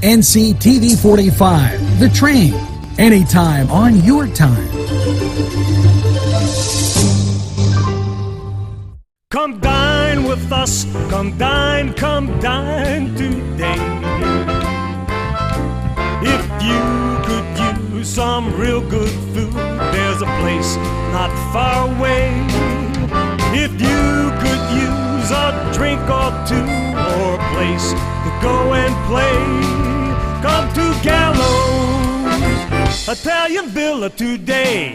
NCTV45, The Train, anytime on your time. Come dine with us, come dine today. If you could use some real good food, there's a place not far away. If you could use a drink or two, or a place to go and play, come to Gallo's Italian Villa today.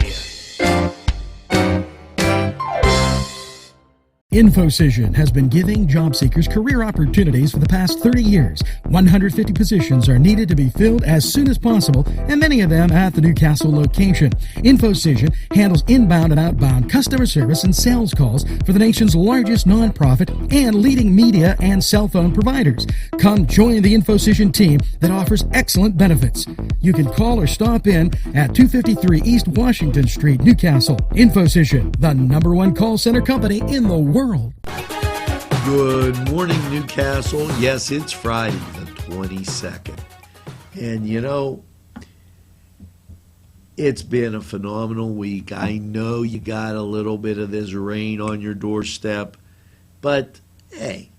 InfoCision has been giving job seekers career opportunities for the past 30 years. 150 positions are needed to be filled as soon as possible, and many of them at the Newcastle location. InfoCision handles inbound and outbound customer service and sales calls for the nation's largest nonprofit and leading media and cell phone providers. Come join the InfoCision team that offers excellent benefits. You can call or stop in at 253 East Washington Street, Newcastle. InfoCision, the #1 call center company in the world. Good morning, Newcastle. Yes, it's Friday, the 22nd. And you know, it's been a phenomenal week. I know you got a little bit of this rain on your doorstep, but hey,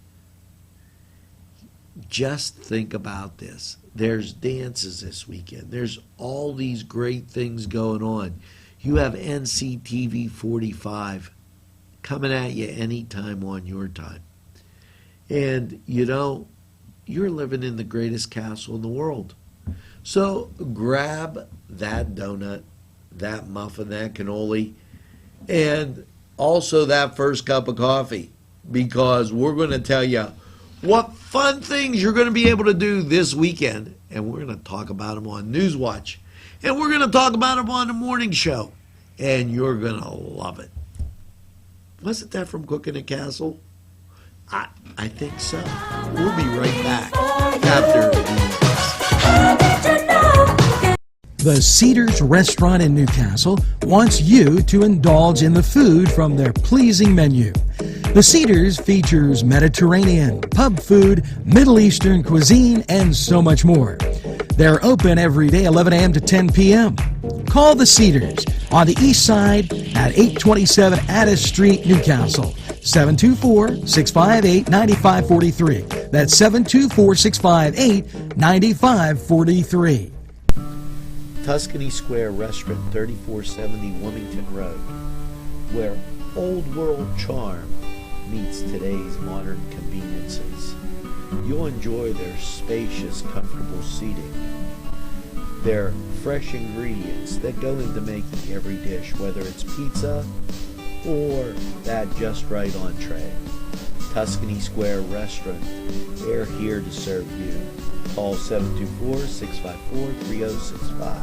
just think about this. There's dances this weekend. There's all these great things going on. You have NCTV45 coming at you anytime on your time. And, you know, you're living in the greatest castle in the world. So grab that donut, that muffin, that cannoli, and also that first cup of coffee, because we're going to tell you what fun things you're going to be able to do this weekend. And we're going to talk about them on NewsWatch. And we're going to talk about them on the morning show. And you're going to love it. Wasn't that from Cooking at Castle? I think so. We'll be right back after The Cedars Restaurant in Newcastle wants you to indulge in the food from their pleasing menu. The Cedars features Mediterranean, pub food, Middle Eastern cuisine, and so much more. They're open every day, 11 a.m. to 10 p.m. Call The Cedars on the east side at 827 Addis Street, Newcastle. 724-658-9543. That's 724-658-9543. Tuscany Square Restaurant, 3470 Wilmington Road, where old world charm meets today's modern conveniences. You'll enjoy their spacious, comfortable seating, their fresh ingredients that go into making every dish, whether it's pizza or that just right entree. Tuscany Square Restaurant, they're here to serve you. Call 724-654-3065.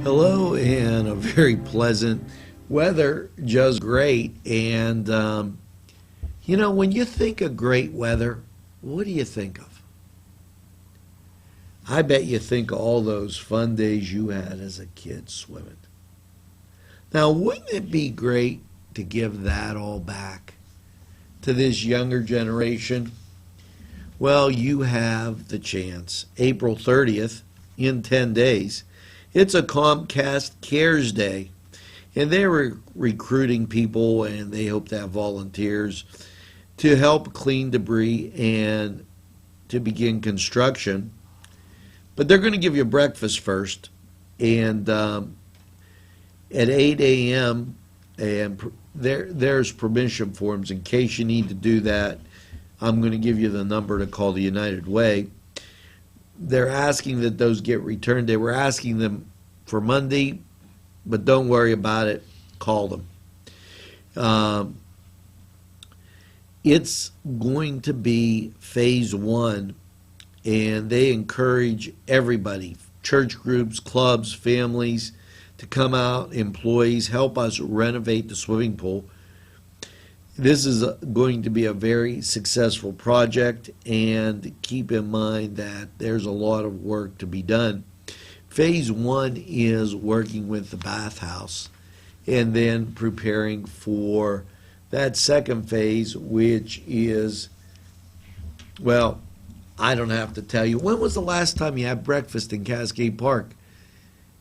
Hello, and a very pleasant weather, just great. And, you know, when you think of great weather, what do you think of? I bet you think of all those fun days you had as a kid swimming. Now, wouldn't it be great to give that all back to this younger generation? Well, you have the chance. April 30th, in 10 days, it's a Comcast Cares Day, and they're recruiting people, and they hope to have volunteers to help clean debris and to begin construction. But they're going to give you breakfast first, and at 8 a.m., and there's permission forms in case you need to do that. I'm going to give you the number to call the United Way. They're asking that those get returned. They were asking them for Monday, but don't worry about it. Call them. It's going to be phase 1, and they encourage everybody, church groups, clubs, families, to come out, employees, help us renovate the swimming pool. This is going to be a very successful project, and keep in mind that there's a lot of work to be done. Phase 1 is working with the bathhouse and then preparing for that second phase, which is, well, I don't have to tell you. When was the last time you had breakfast in Cascade Park?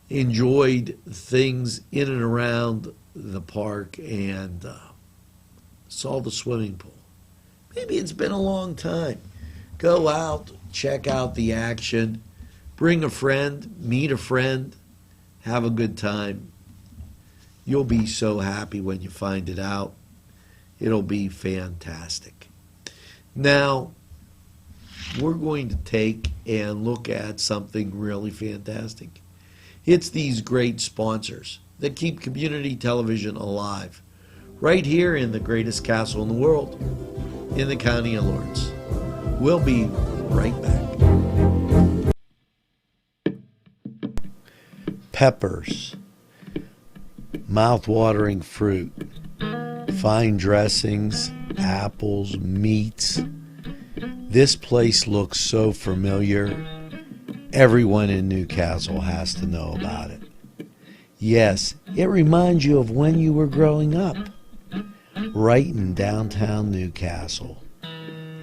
Enjoyed things in and around the park and saw the swimming pool. Maybe it's been a long time. Go out, check out the action, bring a friend, meet a friend, have a good time. You'll be so happy when you find it out. It'll be fantastic. Now, we're going to take and look at something really fantastic. It's these great sponsors that keep community television alive, right here in the greatest castle in the world, in the County of Lawrence. We'll be right back. Peppers, mouth-watering fruit, fine dressings, apples, meats. This place looks so familiar. Everyone in Newcastle has to know about it. Yes, it reminds you of when you were growing up, right in downtown Newcastle.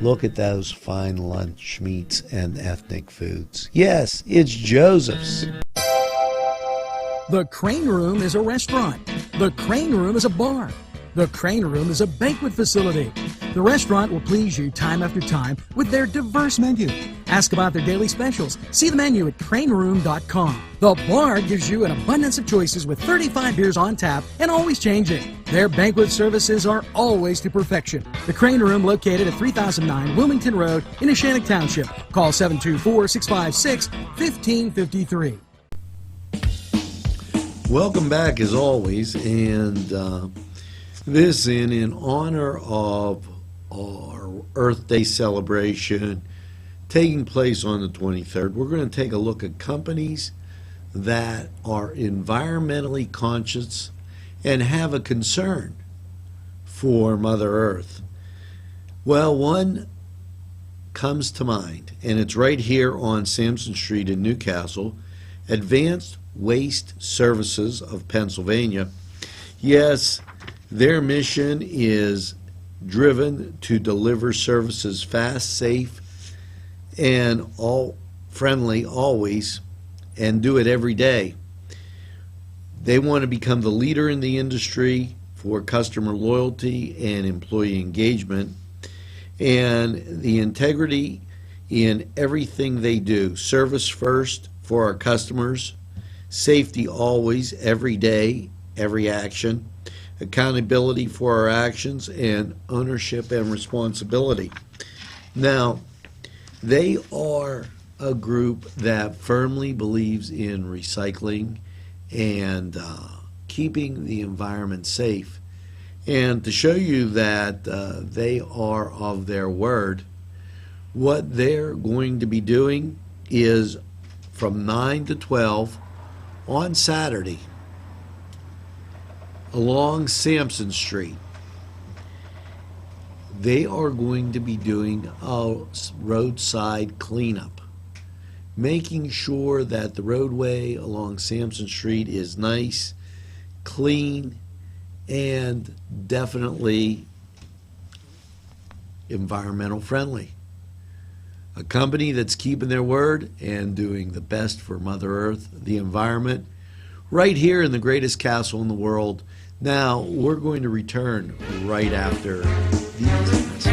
Look at those fine lunch meats and ethnic foods. Yes, it's Joseph's. The Crane Room is a restaurant. The Crane Room is a bar. The Crane Room is a banquet facility. The restaurant will please you time after time with their diverse menu. Ask about their daily specials. See the menu at craneroom.com. The bar gives you an abundance of choices with 35 beers on tap and always changing. Their banquet services are always to perfection. The Crane Room, located at 3009 Wilmington Road in Neshannock Township. Call 724-656-1553. Welcome back as always, and this in honor of our Earth Day celebration taking place on the 23rd. We're going to take a look at companies that are environmentally conscious and have a concern for Mother Earth. Well, one comes to mind, and it's right here on Sampson Street in Newcastle, Advanced Waste Services of Pennsylvania. Yes, their mission is driven to deliver services fast, safe, and all friendly always, and do it every day. They want to become the leader in the industry for customer loyalty and employee engagement, and the integrity in everything they do. Service first for our customers, safety always, every day, every action, accountability for our actions, and ownership and responsibility. Now, they are a group that firmly believes in recycling and keeping the environment safe. And to show you that they are of their word, what they're going to be doing is from 9 to 12 on Saturday along Sampson Street. They are going to be doing a roadside cleanup, making sure that the roadway along Sampson Street is nice, clean, and definitely environmental friendly. A company that's keeping their word and doing the best for Mother Earth, the environment, right here in the greatest castle in the world. Now, we're going to return right after these messages.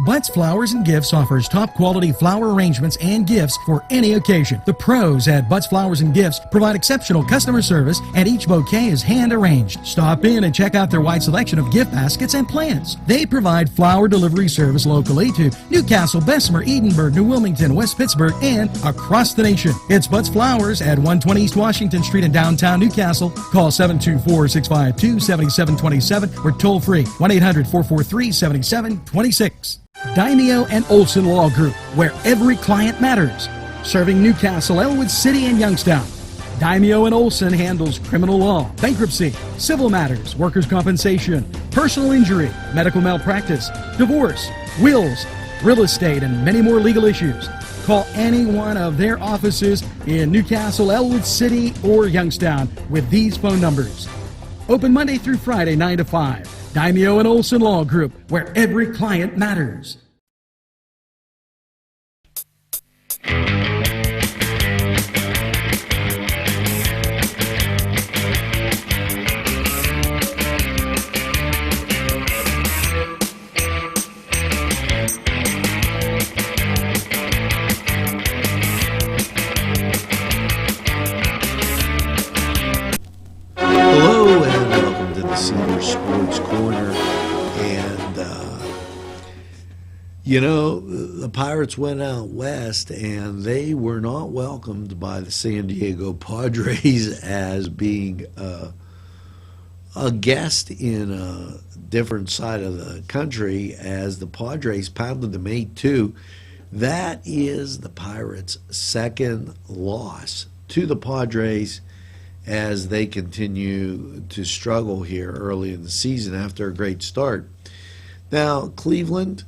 Butts Flowers and Gifts offers top quality flower arrangements and gifts for any occasion. The pros at Butts Flowers and Gifts provide exceptional customer service, and each bouquet is hand arranged. Stop in and check out their wide selection of gift baskets and plants. They provide flower delivery service locally to Newcastle, Bessemer, Edinburgh, New Wilmington, West Pittsburgh, and across the nation. It's Butts Flowers at 120 East Washington Street in downtown Newcastle. Call 724-652-7727 or toll free 1-800-443-7726. Daimio and Olson Law Group, where every client matters. Serving Newcastle, Elwood City, and Youngstown. Daimio and Olson handles criminal law, bankruptcy, civil matters, workers' compensation, personal injury, medical malpractice, divorce, wills, real estate, and many more legal issues. Call any one of their offices in Newcastle, Elwood City, or Youngstown with these phone numbers. Open Monday through Friday, 9 to 5. Daimio and Olson Law Group, where every client matters. Hello and welcome to the Cedar Sports Corner. And, the Pirates went out west and they were not welcomed by the San Diego Padres as being a guest in a different side of the country, as the Padres pounded them 8-2. That is the Pirates' second loss to the Padres as they continue to struggle here early in the season after a great start. Now, Cleveland,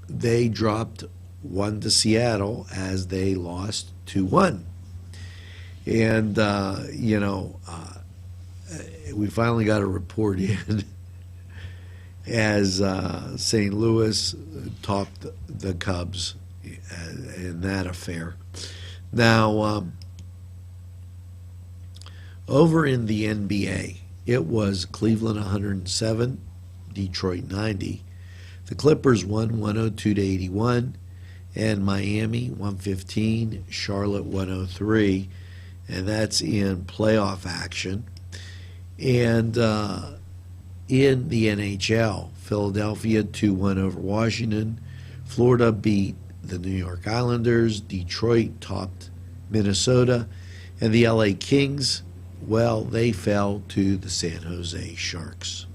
they dropped 1 to Seattle as they lost 2-1. And, we finally got a report in as St. Louis topped the Cubs in that affair. Now, over in the NBA, it was Cleveland 107, Detroit 90. The Clippers won 102-81, and Miami 115, Charlotte 103, and that's in playoff action. And in the NHL, Philadelphia 2-1 over Washington. Florida beat the New York Islanders. Detroit topped Minnesota, and the LA Kings, well, they fell to the San Jose Sharks.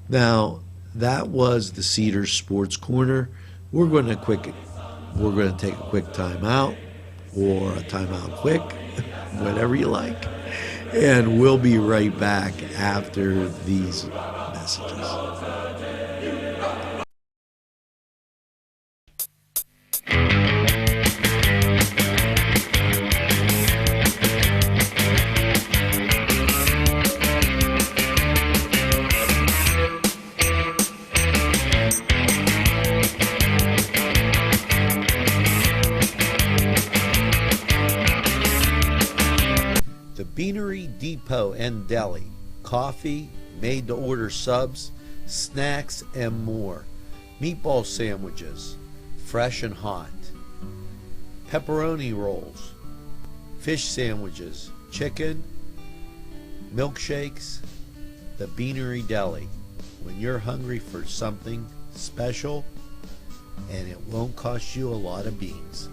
Now, that was the Cedar Sports Corner. We're going to take a quick timeout, or a timeout quick, whatever you like. And we'll be right back after these messages. Beanery Depot and Deli. Coffee, made-to-order subs, snacks, and more. Meatball sandwiches, fresh and hot. Pepperoni rolls, fish sandwiches, chicken, milkshakes. The Beanery Deli. When you're hungry for something special, and it won't cost you a lot of beans.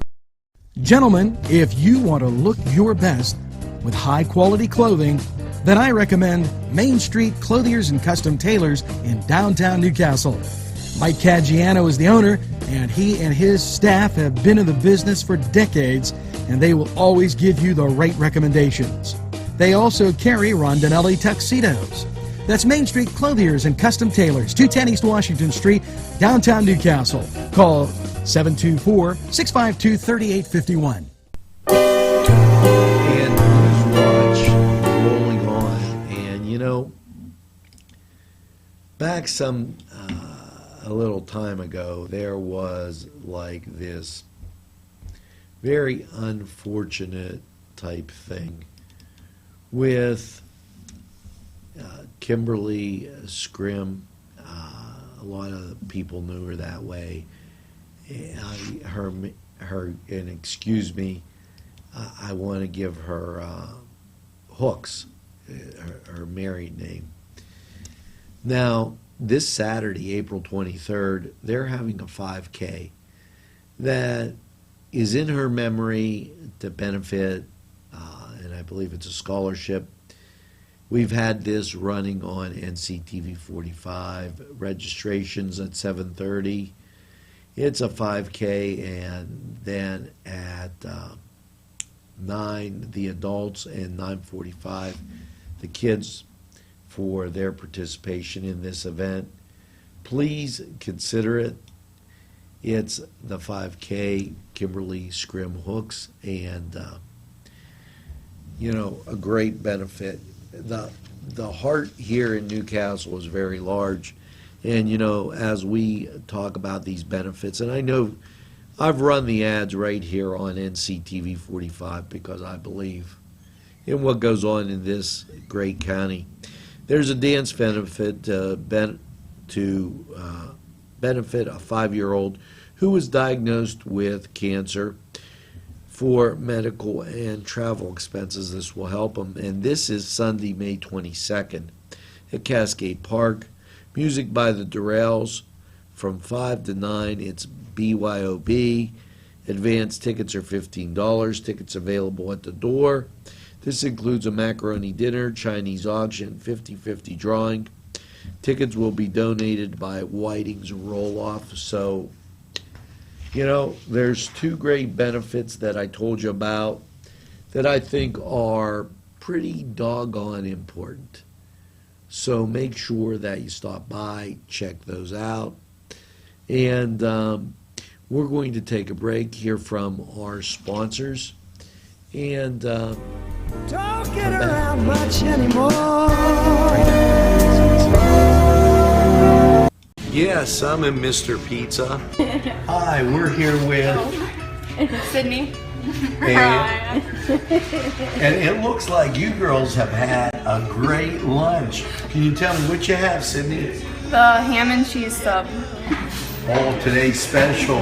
Gentlemen, if you want to look your best with high-quality clothing, then I recommend Main Street Clothiers and Custom Tailors in downtown Newcastle. Mike Caggiano is the owner, and he and his staff have been in the business for decades, and they will always give you the right recommendations. They also carry Rondinelli tuxedos. That's Main Street Clothiers and Custom Tailors, 210 East Washington Street, downtown Newcastle. Call 724-652-3851. And NewsWatch rolling on. And, back a little time ago, there was like this very unfortunate type thing with Kimberly Scrim. A lot of people knew her that way. And excuse me, I want to give her Hooks, her married name. Now, this Saturday, April 23rd, they're having a 5K that is in her memory to benefit, and I believe it's a scholarship. We've had this running on NCTV45, registrations at 7:30. It's a 5K, and then at 9 the adults and 9:45 the kids for their participation in this event. Please consider it. It's the 5K Kimberly Scrim Hooks, and a great benefit. The heart here in Newcastle is very large, and as we talk about these benefits, and I know I've run the ads right here on NCTV45 because I believe in what goes on in this great county. There's a dance benefit to benefit a 5-year-old who was diagnosed with cancer for medical and travel expenses. This will help them. And this is Sunday, May 22nd at Cascade Park. Music by the Durrells from 5 to 9. It's BYOB. Advanced tickets are $15. Tickets available at the door. This includes a macaroni dinner, Chinese auction, 50-50 drawing. Tickets will be donated by Whiting's Roll-Off. So, there's 2 great benefits that I told you about that I think are pretty doggone important. So make sure that you stop by, check those out. And we're going to take a break, hear from our sponsors, and don't get around much anymore. Yes, I'm in Mr. Pizza. Hi, we're here with Sydney. and it looks like you girls have had a great lunch. Can you tell me what you have, Sydney? The ham and cheese sub. Oh, today's special.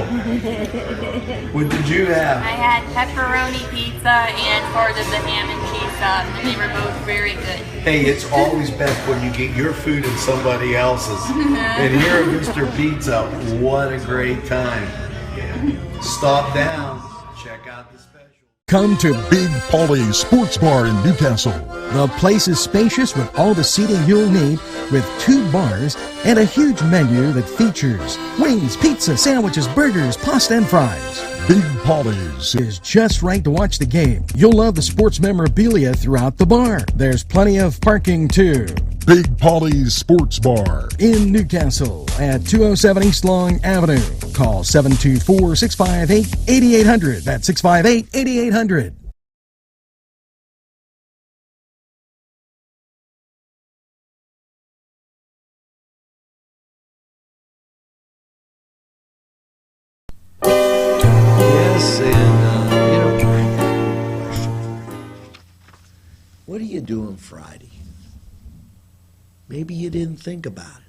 What did you have? I had pepperoni pizza and part of the ham and cheese sub, and they were both very good. Hey, it's always best when you get your food and somebody else's. And here at Mr. Pizza, what a great time. Stop down, check out the special. Come to Big Polly's Sports Bar in Newcastle. The place is spacious with all the seating you'll need, with 2 bars and a huge menu that features wings, pizza, sandwiches, burgers, pasta, and fries. Big Polly's Is just right to watch the game. You'll love the sports memorabilia throughout the bar. There's plenty of parking too. Big Polly's Sports Bar In Newcastle at 207 East Long Avenue. Call 724-658-8800. That's 658-8800. Yes, and I have a question for you. What are you doing Friday? Maybe you didn't think about it.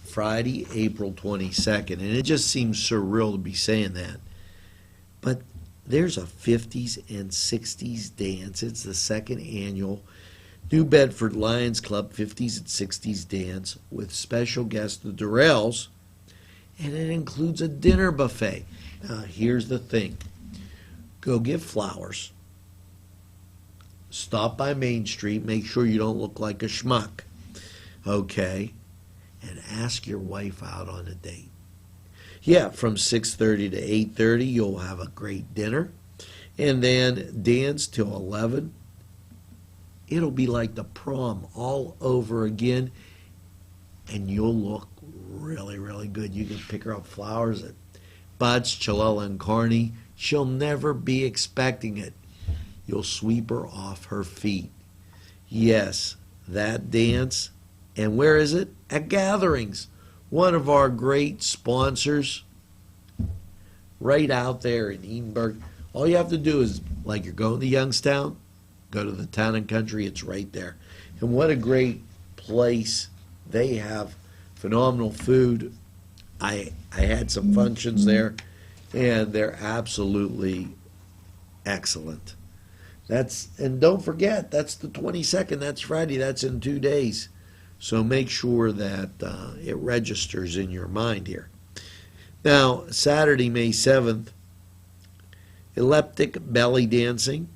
Friday, April 22nd, and it just seems surreal to be saying that. But there's a 50s and 60s dance. It's the second annual New Bedford Lions Club 50s and 60s dance with special guests, the Durrells, and it includes a dinner buffet. Here's the thing. Go get flowers. Stop by Main Street. Make sure you don't look like a schmuck. Okay? And ask your wife out on a date. Yeah, from 6:30 to 8:30, you'll have a great dinner. And then dance till 11. It'll be like the prom all over again. And you'll look really, really good. You can pick her up flowers at Bud's, Chilella, and Carney. She'll never be expecting it. You'll sweep her off her feet. Yes, that dance. And where is it? At Gatherings. One of our great sponsors right out there in Edinburgh. All you have to do is, like you're going to Youngstown, go to the Town and Country. It's right there. And what a great place. They have phenomenal food. I had some functions there, and they're absolutely excellent. And don't forget, that's the 22nd. That's Friday. That's in 2 days. So make sure that it registers in your mind here. Now, Saturday, May 7th, elliptic belly dancing.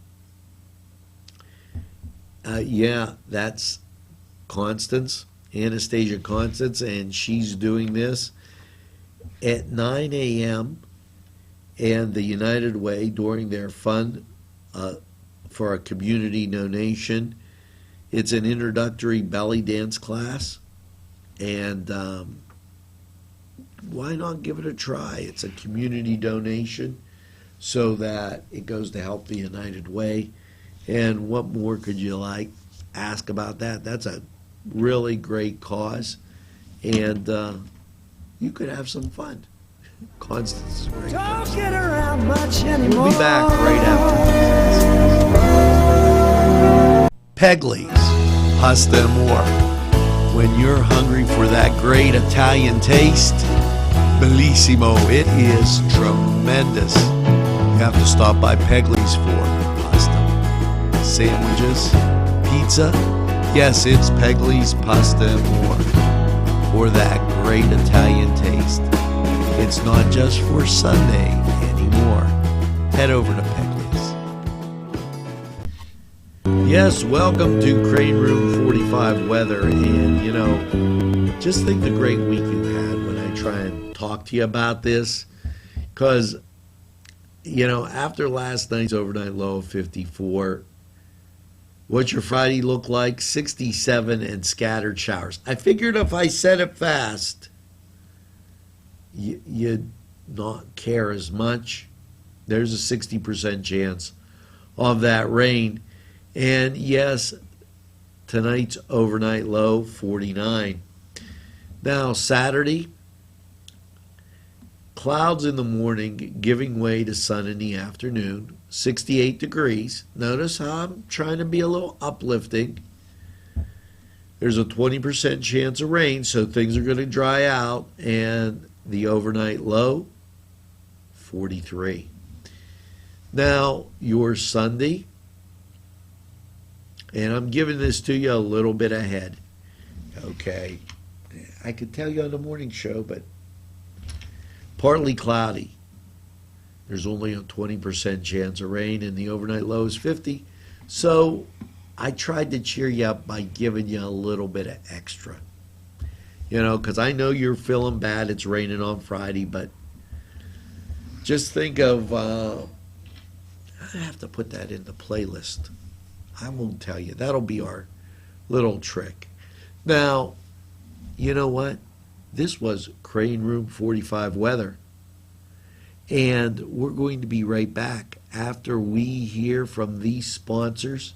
Yeah, that's Constance, Anastasia Constance, and she's doing this at 9 a.m. and the United Way during their fund for a community donation. It's an introductory belly dance class, and why not give it a try? It's a community donation so that it goes to help the United Way. And what more could you ask about that? That's a really great cause, and you could have some fun. Constance is great. Don't get around much anymore. We'll be back right after. Pegley's Pasta and More. When you're hungry for that great Italian taste, bellissimo, it is tremendous. You have to stop by Pegley's for pasta, sandwiches, pizza. Yes, it's Pegley's Pasta and More for that great Italian taste. It's not just for Sunday anymore. Head over to Pegley's. Yes, welcome to Crane Room 45 weather. And, just think the great week you had when I try and talk to you about this. Because, after last night's overnight low of 54, what's your Friday look like? 67 and scattered showers. I figured if I said it fast, you'd not care as much. There's a 60% chance of that rain. And yes, tonight's overnight low, 49. Now, Saturday, clouds in the morning, giving way to sun in the afternoon, 68 degrees. Notice how I'm trying to be a little uplifting. There's a 20% chance of rain, so things are going to dry out, and the overnight low, 43. Now, your Sunday, and I'm giving this to you a little bit ahead. Okay, I could tell you on the morning show, but partly cloudy. There's only a 20% chance of rain, and the overnight low is 50. So I tried to cheer you up by giving you a little bit of extra. Because I know you're feeling bad. It's raining on Friday, but just think of, I have to put that in the playlist. I won't tell you. That'll be our little trick. Now, you know what? This was Crane Room 45 weather. And we're going to be right back after we hear from these sponsors.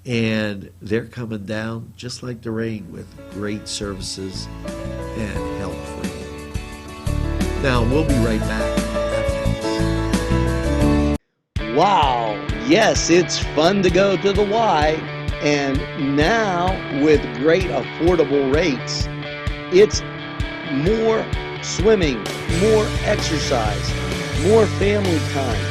And they're coming down just like the rain with great services and help for you. Now, we'll be right back after this. Wow, yes, it's fun to go to the Y, and now with great affordable rates, it's more swimming, more exercise, more family time.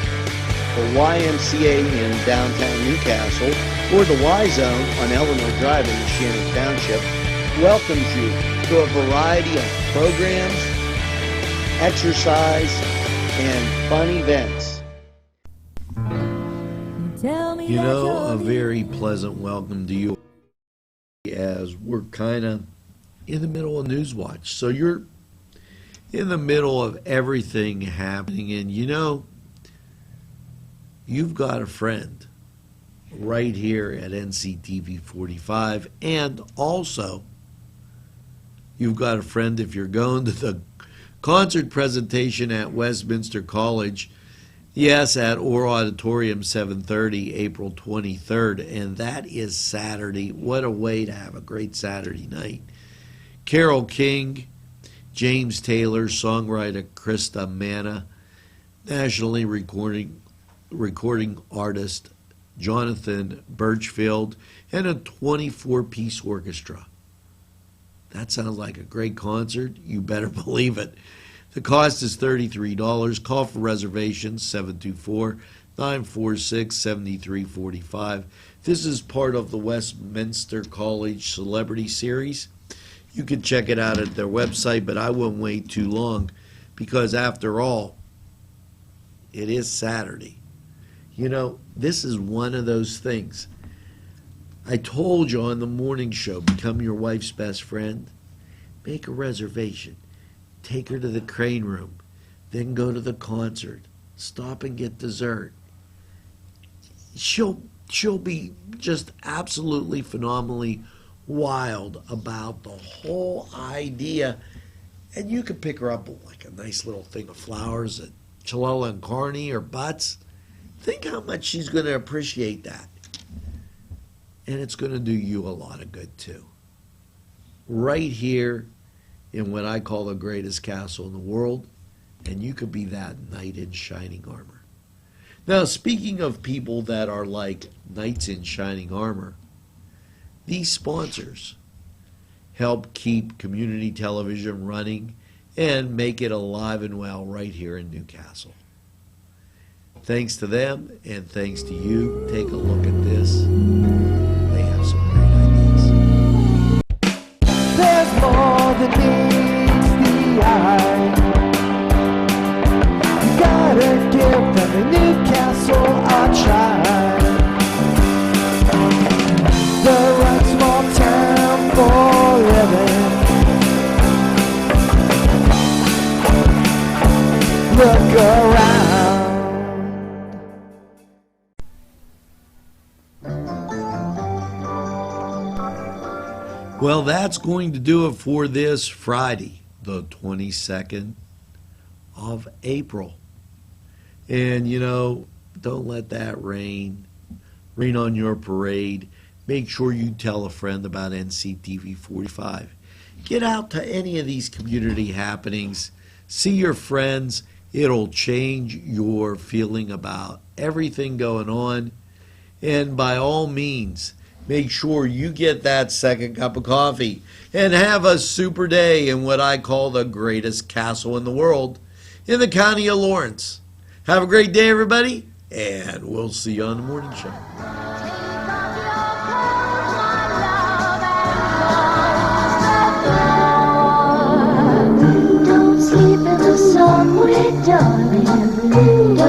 The YMCA in downtown Newcastle, or the Y Zone on Eleanor Drive in Shannon Township, welcomes you to a variety of programs, exercise, and fun events. A very pleasant welcome to you as we're kind of in the middle of NewsWatch. So you're in the middle of everything happening, and you've got a friend right here at NCTV45, and also you've got a friend if you're going to the concert presentation at Westminster College. Yes, at Orr Auditorium, 7:30, April 23rd, and that is Saturday. What a way to have a great Saturday night. Carole King, James Taylor, songwriter Krista Manna, nationally recording artist Jonathan Birchfield, and a 24-piece orchestra. That sounds like a great concert. You better believe it. The cost is $33. Call for reservations, 724-946-7345. This is part of the Westminster College Celebrity Series. You can check it out at their website, but I won't wait too long because, after all, it is Saturday. This is one of those things. I told you on the morning show, become your wife's best friend. Make a reservation. Take her to the Crane Room. Then go to the concert. stop and get dessert. She'll be just absolutely phenomenally wild about the whole idea. And you could pick her up like a nice little thing of flowers at Chalella and Carney or Butts. Think how much she's going to appreciate that. And it's going to do you a lot of good too. Right here in what I call the greatest castle in the world, and you could be that knight in shining armor. Now, speaking of people that are like knights in shining armor, these sponsors help keep community television running and make it alive and well right here in Newcastle. Thanks to them and thanks to you, take a look at this. They have some great ideas. There's more than meets the eye. You gotta give them a Newcastle a try. The right small town for living. Look around. Well, that's going to do it for this Friday, the 22nd of April. And, don't let that rain on your parade. Make sure you tell a friend about NCTV45. Get out to any of these community happenings. See your friends. It'll change your feeling about everything going on. And by all means, make sure you get that second cup of coffee and have a super day in what I call the greatest castle in the world in the county of Lawrence. Have a great day, everybody, and we'll see you on the morning show. Don't sleep in the sun, darling.